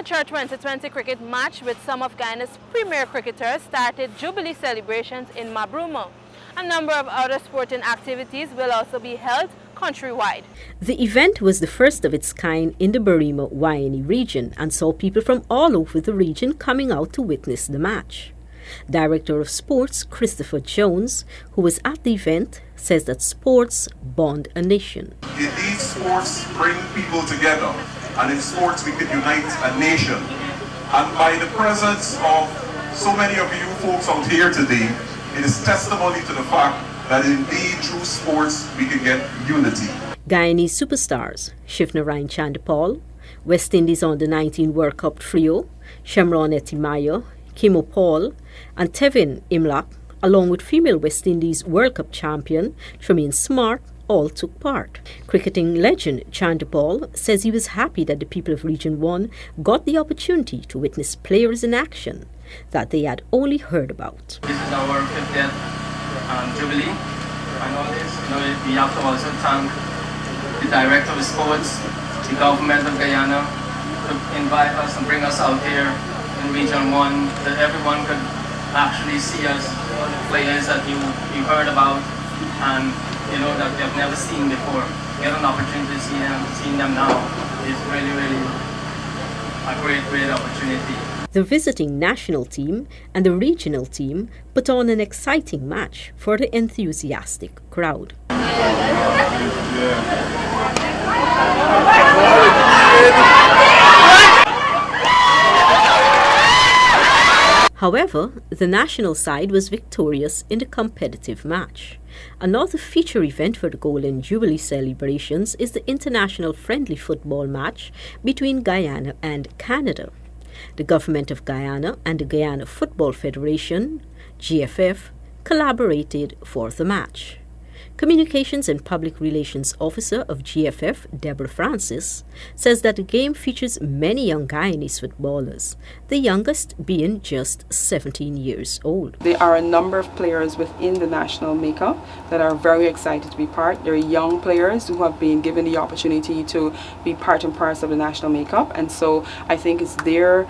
amateur 2020 cricket match with some of Guyana's premier cricketers started Jubilee celebrations in Mabruma. A number of other sporting activities will also be held countrywide. The event was the first of its kind in the Berrima-Waiene region and saw people from all over the region coming out to witness the match. Director of Sports Christopher Jones, who was at the event, says that sports bond a nation. Indeed, sports bring people together, and in sports we can unite a nation. And by the presence of so many of you folks out here today, it is testimony to the fact that indeed through sports we can get unity. Guyanese superstars Shivnarine Chandapal, West Indies Under-19 World Cup trio Shamron Etimayo, Kimo Paul and Tevin Imlap, along with female West Indies World Cup champion Tremaine Smart, all took part. Cricketing legend Chandapal says he was happy that the people of Region 1 got the opportunity to witness players in action that they had only heard about. This is our 50th Jubilee and all this. We have to also thank the Director of Sports, the government of Guyana, to invite us and bring us out here in Region 1, that everyone could actually see us, all the players that you heard about and that you have never seen before. Get an opportunity to see them. Seeing them now is really, really a great opportunity. The visiting national team and the regional team put on an exciting match for the enthusiastic crowd. However, the national side was victorious in the competitive match. Another feature event for the Golden Jubilee celebrations is the international friendly football match between Guyana and Canada. The Government of Guyana and the Guyana Football Federation, GFF, collaborated for the match. Communications and Public Relations Officer of GFF, Deborah Francis, says that the game features many young Guyanese footballers, the youngest being just 17 years old. There are a number of players within the national makeup that are very excited to be part. There are young players who have been given the opportunity to be part and parcel of the national makeup, and so I think it's their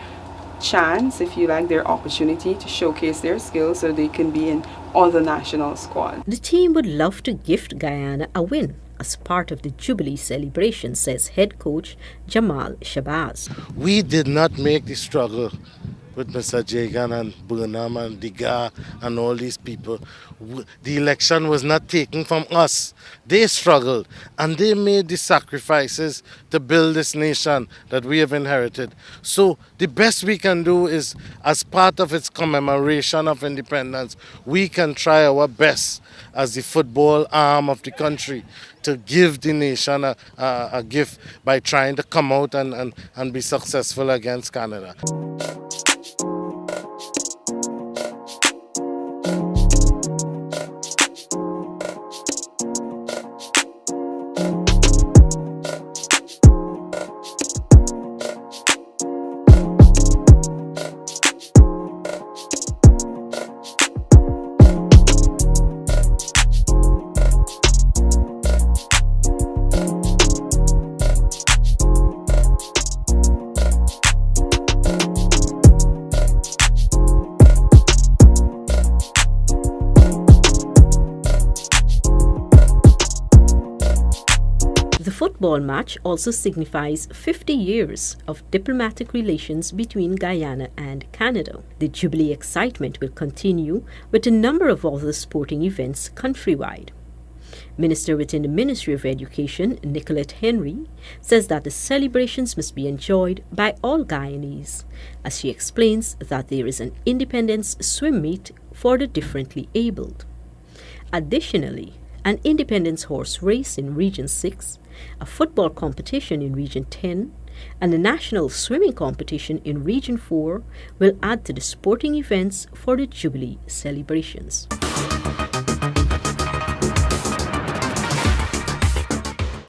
chance, if you like, their opportunity to showcase their skills so they can be in other national squads. The team would love to gift Guyana a win as part of the Jubilee celebration, says head coach Jamal Shabazz. We did not make the struggle with Mr. Jagan and Burnham and Diga and all these people. The election was not taken from us. They struggled and they made the sacrifices to build this nation that we have inherited. So the best we can do is, as part of its commemoration of independence, we can try our best as the football arm of the country to give the nation a gift by trying to come out and be successful against Canada. The football match also signifies 50 years of diplomatic relations between Guyana and Canada. The Jubilee excitement will continue with a number of other sporting events countrywide. Minister within the Ministry of Education, Nicolette Henry, says that the celebrations must be enjoyed by all Guyanese, as she explains that there is an independence swim meet for the differently abled. Additionally, an independence horse race in Region 6, a football competition in Region 10, and a national swimming competition in Region 4 will add to the sporting events for the Jubilee celebrations.